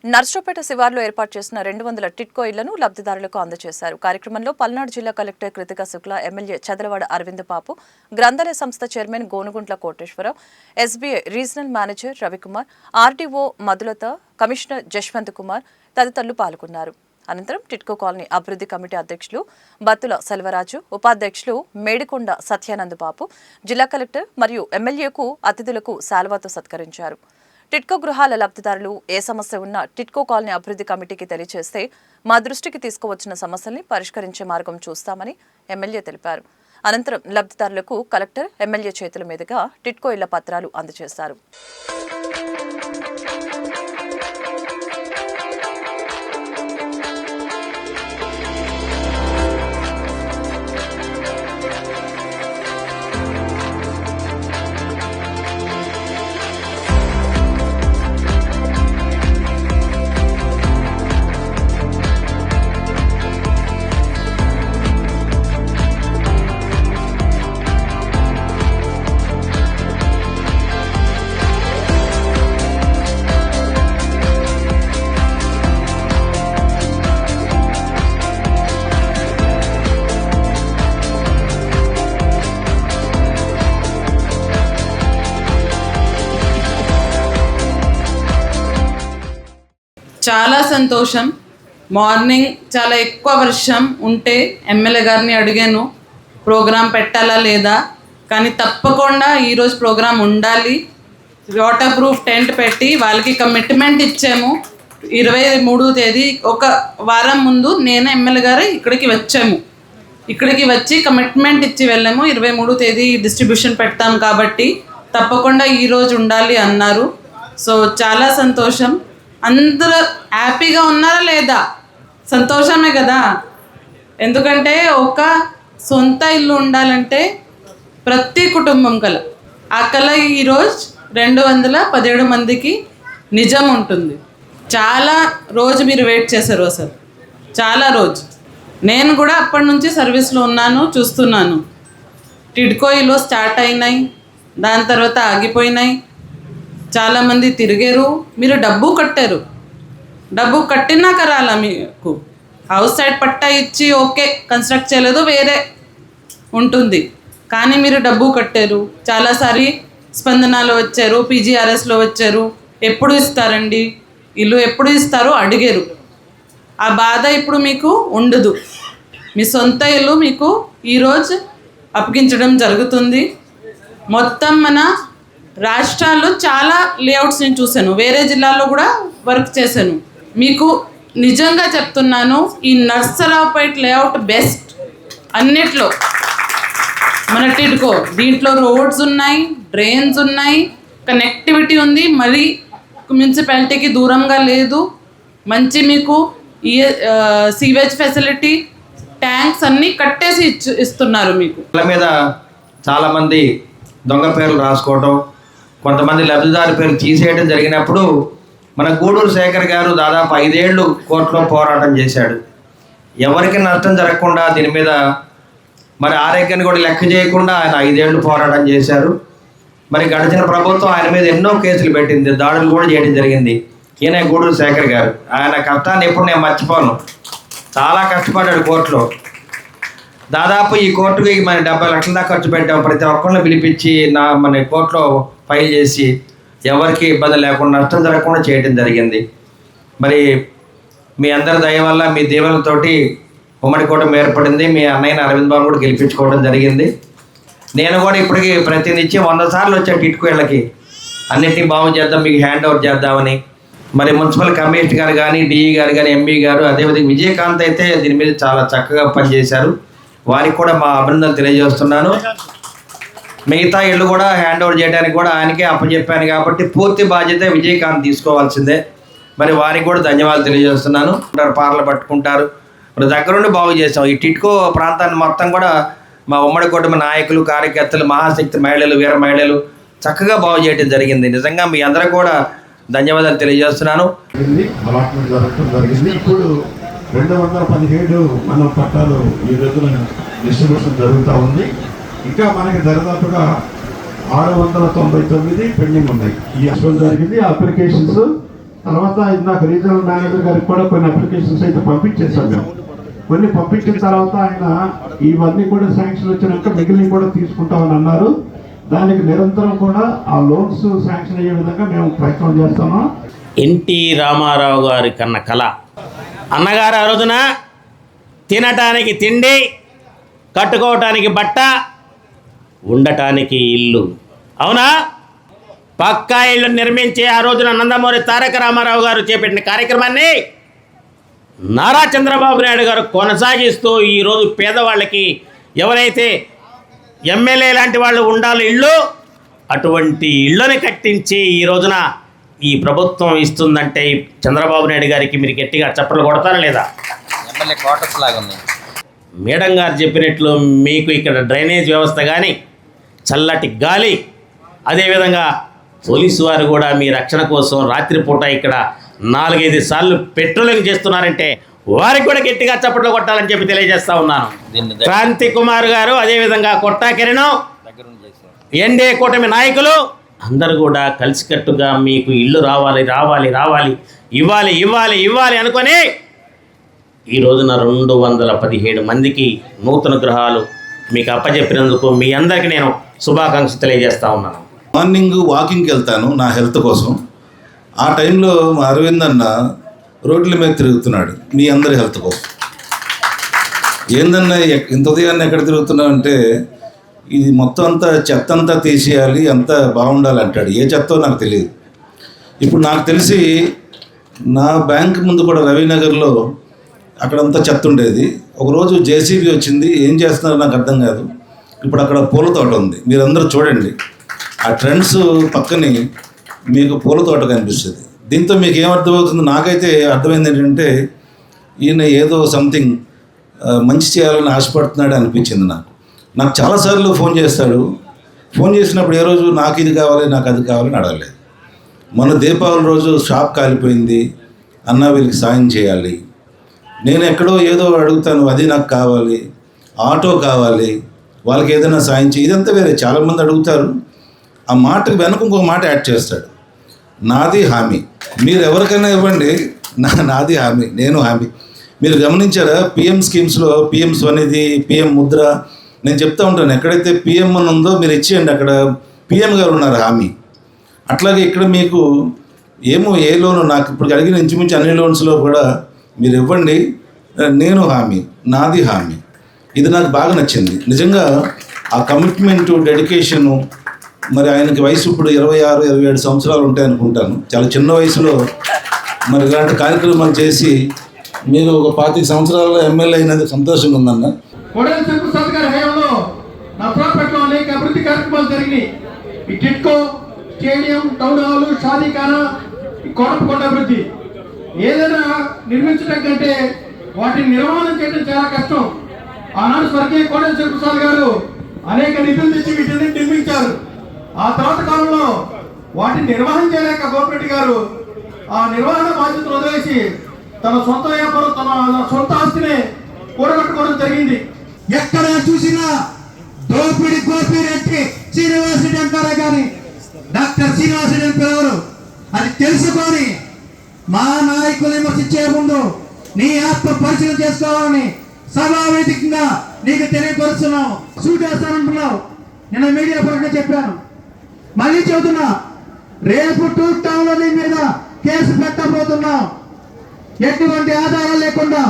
నర్సరావుపేట శివార్లో ఏర్పాటు చేసిన 200 టిట్కో ఇళ్లను లబ్ధిదారులకు అందజేశారు. కార్యక్రమంలో పల్నాడు జిల్లా కలెక్టర్ కృతికా శుక్లా, ఎమ్మెల్యే చదలవాడ అరవింద్ బాబు, గ్రంథాలయ సంస్థ chairman Gonuguntla Koteswararao, SBI regional manager Ravikumar, RDO Madhulatha, commissioner Jaswanth Kumar తదితరులు పాల్గొన్నారు. అనంతరం టిట్కో కాలనీ అభివృద్ధి కమిటీ అధ్యక్షులు బత్తుల సెల్వరాజు, ఉపాధ్యక్షులు మేడికొండ సత్యానంద్ బాబు, జిల్లా కలెక్టర్ మరియు ఎమ్మెల్యేకు అతిథులకు శాల్వాతో సత్కరించారు. టిట్కో గృహాల లబ్ధిదారులు ఏ సమస్య ఉన్నా టిట్కో కాలనీ అభివృద్ధి కమిటీకి తెలియజేస్తే మా దృష్టికి తీసుకువచ్చిన సమస్యల్ని పరిష్కరించే మార్గం చూస్తామని ఎమ్మెల్యే తెలిపారు. అనంతరం లబ్ధిదారులకు కలెక్టర్, ఎమ్మెల్యే చేతుల మీదుగా టిట్కో ఇళ్ల పత్రాలు అందజేశారు. చాలా సంతోషం. మార్నింగ్ చాలా ఎక్కువ వర్షం ఉంటే ఎమ్మెల్యే గారిని అడిగాను ప్రోగ్రాం పెట్టాలా లేదా, కానీ తప్పకుండా ఈరోజు ప్రోగ్రాం ఉండాలి. వాటర్ ప్రూఫ్ టెంట్ పెట్టి వాళ్ళకి కమిట్మెంట్ ఇచ్చాము. 23వ తేదీ ఒక వారం ముందు నేను ఎమ్మెల్యే గారు ఇక్కడికి వచ్చి కమిట్మెంట్ ఇచ్చి వెళ్ళాము. 23వ తేదీ డిస్ట్రిబ్యూషన్ పెడతాం కాబట్టి తప్పకుండా ఈరోజు ఉండాలి అన్నారు. సో చాలా సంతోషం. అందరూ హ్యాపీగా ఉన్నారా లేదా? సంతోషమే కదా. ఎందుకంటే ఒక సొంత ఇల్లు ఉండాలంటే ప్రతి కుటుంబం ఆ కళ ఈరోజు 217 మందికి నిజం ఉంటుంది. చాలా రోజు మీరు వెయిట్ చేశారు అసలు, చాలా రోజు. నేను కూడా అప్పటి నుంచి సర్వీస్లో ఉన్నాను, చూస్తున్నాను. టిడ్కో ఇల్లు స్టార్ట్ అయినాయి, దాని తర్వాత ఆగిపోయినాయి. చాలామంది తిరిగారు, మీరు డబ్బు కట్టారు. డబ్బు కట్టినాక రాలా మీకు హౌస్ సైడ్ పట్టా ఇచ్చి ఓకే కన్స్ట్రక్ట్ చేయలేదు వేరే ఉంటుంది, కానీ మీరు డబ్బు కట్టారు. చాలాసారి స్పందనలో వచ్చారు, పీజీఆర్ఎస్లో వచ్చారు. ఎప్పుడు ఇస్తారండి ఇల్లు, ఎప్పుడు ఇస్తారో అడిగారు. ఆ బాధ ఇప్పుడు మీకు ఉండదు. మీ సొంత ఇల్లు మీకు ఈరోజు అప్పగించడం జరుగుతుంది. మొత్తం మన రాష్ట్రాల్లో చాలా లేఅవుట్స్ నేను చూశాను, వేరే జిల్లాల్లో కూడా వర్క్ చేశాను. మీకు నిజంగా చెప్తున్నాను, ఈ నర్సరావుపేట లేఅవుట్ బెస్ట్ అన్నిట్లో. మన టిడ్కో దీంట్లో రోడ్స్ ఉన్నాయి, డ్రైన్స్ ఉన్నాయి, కనెక్టివిటీ ఉంది, మరి మున్సిపాలిటీకి దూరంగా లేదు. మంచి మీకు సీవేజ్ ఫెసిలిటీ, ట్యాంక్స్ అన్నీ కట్టేసి ఇస్తున్నారు. మీకు మీద చాలామంది దొంగ పేర్లు రాసుకోవడం, కొంతమంది లబ్ధిదారు పేరు తీసేయడం జరిగినప్పుడు మన గూడూరు శేఖర్ గారు దాదాపు 5 ఏళ్ళు కోర్టులో పోరాటం చేశాడు. ఎవరికి నష్టం జరగకుండా దీని మీద మరి ఆరోగ్యాన్ని కూడా లెక్క చేయకుండా ఆయన 5 ఏళ్ళు పోరాటం చేశారు. మరి గడిచిన ప్రభుత్వం ఆయన మీద ఎన్నో కేసులు పెట్టింది, దాడులు కూడా చేయడం జరిగింది. ఈయన గూడూరు శేఖర్ గారు, ఆయన కష్టాన్ని ఎప్పుడు నేను మర్చిపోను. చాలా కష్టపడ్డాడు కోర్టులో. దాదాపు ఈ కోర్టుకి మన 70 లక్షల దాకా ఖర్చు పెట్టాం. ప్రతి ఒక్కరిని పిలిపించి మన కోర్టులో ఫైల్ చేసి ఎవరికి ఇబ్బంది లేకుండా, నష్టం జరగకుండా చేయడం జరిగింది. మరి మీ అందరి దయ వల్ల, మీ దీవెనలతోటి ఉమ్మడి కూటమి ఏర్పడింది. మీ అన్నయ్యని అరవింద్ బాబు కూడా గెలిపించుకోవడం జరిగింది. నేను కూడా ఇప్పటికి ప్రతినిత్యం 100 సార్లు వచ్చాను టిట్కో ఇళ్ళకి, అన్నింటినీ బాగు చేద్దాం, మీకు హ్యాండ్ ఓవర్ చేద్దామని. మరి మున్సిపల్ కమిషనర్ గారు కానీ, డిఈ గారు కానీ, ఎంఈ గారు, అదేవిధంగా విజయకాంత్ అయితే దీని మీద చాలా చక్కగా పనిచేశారు. వారికి కూడా మా అభినందనలు తెలియజేస్తున్నాను. మిగతా ఇళ్ళు కూడా హ్యాండ్ ఓవర్ చేయడానికి కూడా ఆయనకే అప్పచెప్పాను కాబట్టి పూర్తి బాధ్యత విజయకాంత్ తీసుకోవాల్సిందే. మరి వారికి కూడా ధన్యవాదాలు తెలియజేస్తున్నాను. పార్లు పట్టుకుంటారు, మరి దగ్గరుండి బాగు చేసాం. ఈ టిట్కో ప్రాంతాన్ని మొత్తం కూడా మా ఉమ్మడి కుటుంబ నాయకులు, కార్యకర్తలు, మహాశక్తి మహిళలు, వీర మహిళలు చక్కగా బాగు చేయడం జరిగింది. నిజంగా మీ అందరూ కూడా ధన్యవాదాలు తెలియజేస్తున్నాను. ఇప్పుడు 217 మన పట్టాలు ఈ రోజున డిస్ట్రిబ్యూషన్ జరుగుతూ ఉంది. ఇంకా మనకి దాదాపుగా 699 పెండింగ్ ఉన్నాయి. ఈ అసలు జరిగింది. అప్లికేషన్స్ తర్వాత ఇందాక రీజనల్ మేనేజర్ గారికి కూడా కొన్ని అప్లికేషన్స్ అయితే పంపించేశాం మేము. కొన్ని పంపించిన తర్వాత ఆయన ఇవన్నీ కూడా శాంక్షన్ వచ్చినాక మిగిలిన కూడా తీసుకుంటామని అన్నారు. దానికి నిరంతరం కూడా ఆ లోన్స్ శాంక్షన్ అయ్యే విధంగా మేము ప్రయత్నం చేస్తున్నాం. ఎన్టీ రామారావు గారి కన్న కళ. అన్నగారు ఆ రోజున తినటానికి తిండి, కట్టుకోవటానికి బట్ట, ఉండటానికి ఇల్లు, అవునా? పక్కా ఇల్లు నిర్మించి ఆ రోజున నందమూరి తారక రామారావు గారు చేపట్టిన కార్యక్రమాన్ని నారా చంద్రబాబు నాయుడు గారు కొనసాగిస్తూ ఈరోజు పేదవాళ్ళకి ఎవరైతే ఎమ్మెల్యే లాంటి వాళ్ళు ఉండాలి ఇళ్ళు, అటువంటి ఇళ్ళని కట్టించి ఈ రోజున ఈ ప్రభుత్వం ఇస్తుందంటే చంద్రబాబు నాయుడు గారికి మీరు గట్టిగా చప్పట్లు కొడతారా లేదా? ఎమ్మెల్యే క్వార్టర్స్ లాగా ఉంది. మేడం గారు చెప్పినట్లు మీకు ఇక్కడ డ్రైనేజ్ వ్యవస్థ కానీ, చల్లటి గాలి, అదేవిధంగా పోలీసు వారు కూడా మీ రక్షణ కోసం రాత్రిపూట ఇక్కడ 4-5 సార్లు పెట్రోలింగ్ చేస్తున్నారంటే వారికి కూడా గట్టిగా చప్పట్లు కొట్టాలని చెప్పి తెలియజేస్తా ఉన్నాను. క్రాంతి కుమార్ గారు, అదేవిధంగా కొట్టా కిరణం, ఎన్డీఏ కూటమి నాయకులు అందరూ కూడా కలిసికట్టుగా మీకు ఇల్లు రావాలి రావాలి రావాలి ఇవ్వాలి ఇవ్వాలి ఇవ్వాలి అనుకొని ఈ రోజున 217 మందికి నూతన గృహాలు మీకు అప్పచెప్పినందుకు మీ అందరికీ నేను శుభాకాంక్షలు తెలియజేస్తా ఉన్నాను. మార్నింగ్ వాకింగ్కి వెళ్తాను నా హెల్త్ కోసం. ఆ టైంలో మా అరవింద్ అన్న రోడ్ల మీద తిరుగుతున్నాడు మీ అందరి హెల్త్ కోసం. ఏందన్నా ఇంత ఉదయాన్నే ఎక్కడ తిరుగుతున్నావు అంటే, ఇది మొత్తం అంతా చెత్త అంతా తీసేయాలి, అంతా బాగుండాలి అంటాడు. ఏ చెత్తో నాకు తెలియదు. ఇప్పుడు నాకు తెలిసి నా బ్యాంక్ ముందు కూడా రవినగర్లో అక్కడంతా చెత్త ఉండేది. ఒకరోజు జేసీబీ వచ్చింది, ఏం చేస్తున్నారో నాకు అర్థం కాదు. ఇప్పుడు అక్కడ పూల తోట ఉంది, మీరందరూ చూడండి. ఆ ట్రెండ్స్ పక్కనే మీకు పూల తోట కనిపిస్తుంది. దీంతో మీకు ఏమర్థమవుతుంది? నాకైతే అర్థమైంది ఏంటంటే, ఈయన ఏదో సంథింగ్ మంచి చేయాలని ఆశపడుతున్నాడు అనిపించింది నాకు చాలాసార్లు ఫోన్ చేస్తాడు. ఫోన్ చేసినప్పుడు ఏ రోజు నాకు ఇది కావాలి నాకు అది కావాలని అడగలేదు. మన దీపావళి రోజు షాప్ కాలిపోయింది, అన్న వీళ్ళకి సాయం చేయాలి, నేను ఎక్కడో ఏదో అడుగుతాను, అది నాకు కావాలి, ఆటో కావాలి, వాళ్ళకి ఏదైనా సాయం చేయి, ఇదంతా వేరే. చాలామంది అడుగుతారు, ఆ మాటకి వెనక ఇంకొక మాట యాడ్ చేస్తాడు, నాది హామీ. మీరు ఎవరికైనా ఇవ్వండి, నాది హామీ, నేను హామీ. మీరు గమనించారా PM స్కీమ్స్లో PM Svanidhi, PM Mudra, నేను చెప్తా ఉంటాను, ఎక్కడైతే పిఎం అని ఉందో మీరు ఇచ్చేయండి, అక్కడ పిఎం గారు ఉన్నారు హామీ. అట్లాగే ఇక్కడ మీకు ఏమో ఏ లోను, నాకు ఇప్పుడు అడిగిన ఇంచుమించు అన్ని లోన్స్లో కూడా మీరు ఇవ్వండి, నేను హామీ, నాది హామీ. ఇది నాకు బాగా నచ్చింది నిజంగా. ఆ కమిట్మెంటు, డెడికేషను. మరి ఆయనకి వయసు ఇప్పుడు 26-27 సంవత్సరాలు ఉంటాయి అనుకుంటాను. చాలా చిన్న వయసులో మరి ఇలాంటి కార్యక్రమాలు చేసి మీరు ఒక 25 సంవత్సరాల్లో ఎమ్మెల్యే అయినది సంతోషంగా ఉందన్న. కోడెల శంకుస్థాపన గారి హయాంలో నర్సరావుపేటలో అనేక అభివృద్ధి కార్యక్రమాలు జరిగినాయి. ఈ టిట్కో, స్టేడియం, టౌన్ హాల్, షాదీఖానా, ఈ కోటపకొండ అభివృద్ధి ఏదైనా నిర్మించడం కంటే వాటిని నిర్మాణం చేయడం చాలా కష్టం. ఆనాడు స్వర్గీయ కోడెల శంకుస్థాపన గారు అనేక నిధులు తెచ్చి వీటిని నిర్మించారు. ఆ తర్వాత కాలంలో వాటిని నిర్వహణ చేయలేక గోపిరెడ్డి గారు ఆ నిర్వహణ బాధ్యతలు వదిలేసి తన సొంత వ్యాపారం, తన సొంత ఆస్తిని కూడగట్టుకోవడం జరిగింది. ఎక్కడ చూసినా దోపిడి గోపిరెడ్డి శ్రీనివాసరెడ్డి అంటారా కానీ డాక్టర్ శ్రీనివాసరెడ్డి అని పిలవరు. అది తెలుసుకొని మా నాయకులు విమర్శించే ముందు నీ ఆత్మ పరిశీలన చేసుకోవాలని సభావేదికంగా నీకు తెలియపరుస్తున్నావు. సూట్ వేస్తానంటున్నావు, నేను మీడియా పరంగా చెప్పాను, మళ్ళీ చెబుతున్నా, రేపు టూర్ టౌన్లో నీ మీద కేసు పెట్టబోతున్నాం. ఎటువంటి ఆధారాలు లేకుండా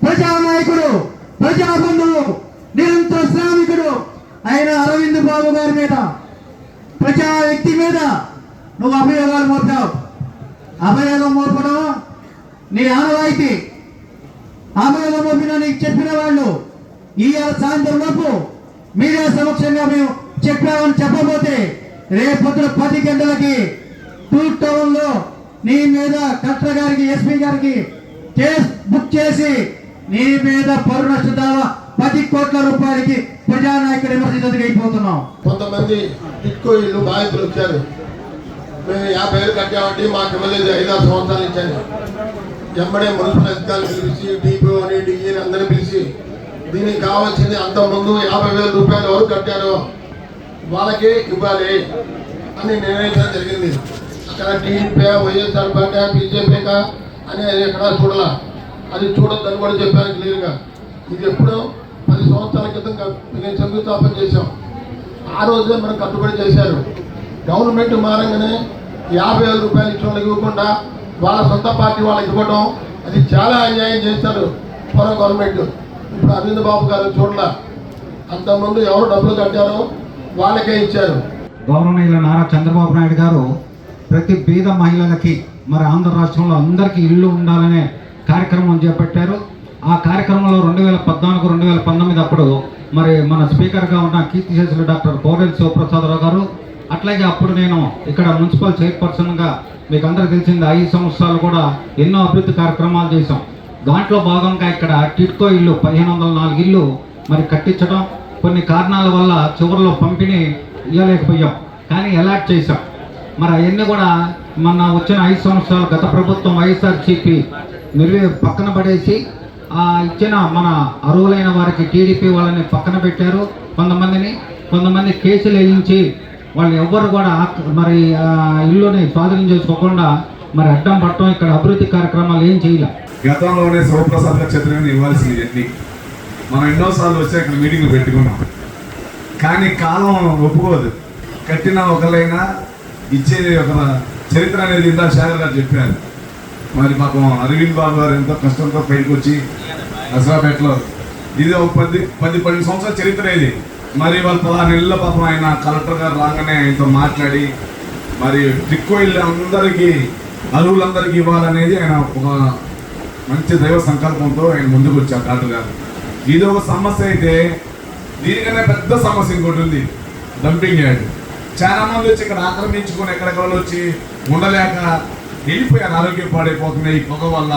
ప్రజానాయకుడు, ప్రజాబంధువు, నిరంతర శ్రామికుడు అయిన అరవింద్ బాబు గారి మీద, ప్రజా వ్యక్తి మీద నువ్వు అభియోగాలు మోపావు. అభియోగం మోపడం నీ ఆనవాయితీ. అభియోగం మోపిన నీకు చెప్పిన వాళ్ళు ఇవాళ సాయంత్రం లోపు మీడియా సమక్షంగా మేము చెప్పామని చెప్పబోతే రేపొద్దున 10 గంటలకి టూర్ టౌన్ లో నీ మీద కలెక్టర్ గారికి, ఎస్పీ గారికి కేసు బుక్ చేసి నీ మీద పరువు నష్ట దావా 10 కోట్ల రూపాయలకి ప్రజానాయకుడు విమర్శించడానికి అయిపోతున్నాం. కొంతమంది టిట్కో ఇల్లు బాధితులు వచ్చారు. మేము 50 ఏళ్ళు కట్టామంటే మాకు ఎమ్మెల్యే 5-6 సంవత్సరాలు ఇచ్చాను. ఎమ్మడే మున్సిపల్ అధికారులు పిలిచి, డిపిఓ అని, డిఈని అందరినీ పిలిచి దీనికి కావాల్సింది అంతకుముందు 50,000 రూపాయలు ఎవరు కట్టారో వాళ్ళకే ఇవ్వాలి అని నిర్ణయించడం జరిగింది. అక్కడ టీడీపీ వైఎస్ఆర్ పార్టీ బీజేపీకా అనేది ఎక్కడ చూడాల, అది చూడొద్దని కూడా చెప్పాను క్లియర్గా. ఇది ఎప్పుడో 10 సంవత్సరాల క్రితం నేను శంకుస్థాపన చేశాం. ఆ రోజే మనం కట్టుబడి చేశారు. గవర్నమెంట్ మారంగానే 50,000 రూపాయలు ఇచ్చిన వాళ్ళకి ఇవ్వకుండా వాళ్ళ సొంత పార్టీ వాళ్ళకి ఇవ్వడం, అది చాలా అన్యాయం చేశారు పూర్వ గవర్నమెంట్. ఇప్పుడు అరవింద్ బాబు గారు చూడాల, అంతకుముందు ఎవరు డబ్బులు కట్టారో వాళ్ళకే ఇచ్చారు. గౌరవనీయులు నారా చంద్రబాబు నాయుడు గారు ప్రతి బీద మహిళలకి మరి ఆంధ్ర రాష్ట్రంలో అందరికీ ఇల్లు ఉండాలనే కార్యక్రమం చేపట్టారు. ఆ కార్యక్రమంలో 2014, 2019 అప్పుడు మరి మన స్పీకర్గా ఉన్న కీర్తిశేషులు డాక్టర్ కోవెల శివప్రసాదరావు గారు, అట్లాగే అప్పుడు నేను ఇక్కడ మున్సిపల్ చైర్పర్సన్గా మీకు అందరికీ తెలిసింది 5 సంవత్సరాలు కూడా ఎన్నో అభివృద్ధి కార్యక్రమాలు చేశాం. దాంట్లో భాగంగా ఇక్కడ టిట్కో ఇల్లు 1504 ఇల్లు మరి కట్టించడం, కొన్ని కారణాల వల్ల చివరిలో పంపిణీ ఇవ్వలేకపోయాం, కానీ అలాట్ చేశాం. మరి అవన్నీ కూడా మొన్న వచ్చిన 5 సంవత్సరాలు గత ప్రభుత్వం వైఎస్ఆర్సీపీ పక్కన పడేసి ఇచ్చిన మన అర్హులైన వారికి టీడీపీ వాళ్ళని పక్కన పెట్టారు. కొంతమంది కేసులు వేయించి వాళ్ళు ఎవ్వరు కూడా మరి ఇల్లుని స్వాధీనం చేసుకోకుండా మరి అడ్డం పట్టడం, ఇక్కడ అభివృద్ధి కార్యక్రమాలు ఏం చేయలే. గతంలోనే శివప్రసాద్ గారు క్షత్రియుని ఇవ్వాల్సింది ఎన్ని మనం ఎన్నోసార్లు వచ్చి ఇక్కడ మీటింగ్లు పెట్టుకున్నాం, కానీ కాలం ఒప్పుకోదు. కట్టిన ఒకరైనా ఇచ్చేది ఒక చరిత్ర అనేది ఇందా శాఖర్ గారు చెప్పారు. మరి పాపం అరవింద్ బాబు గారు ఎంతో కష్టంతో పైకి వచ్చి అసరాపేటలో ఇది ఒక 10-12 సంవత్సరాల చరిత్ర ఇది. మరి వాళ్ళు 16 నెలల పాపం ఆయన కలెక్టర్ గారు రాగానే ఆయనతో మాట్లాడి మరి టిట్కో ఇల్లు అందరికీ అర్హులందరికీ ఇవ్వాలనేది ఆయన ఒక మంచి దైవ సంకల్పంతో ఆయన ముందుకు వచ్చారు కలెక్టర్ గారు. ఇది ఒక సమస్య అయితే దీనికన్నా పెద్ద సమస్య ఇంకోటి ఉంది, డంపింగ్ యార్డ్. చాలా మంది వచ్చి ఇక్కడ ఆక్రమించుకొని ఎక్కడెక్కడ వచ్చి ఉండలేక వెళ్ళిపోయారు. ఆరోగ్యం పాడైపోతున్నాయి ఈ పొగ వల్ల.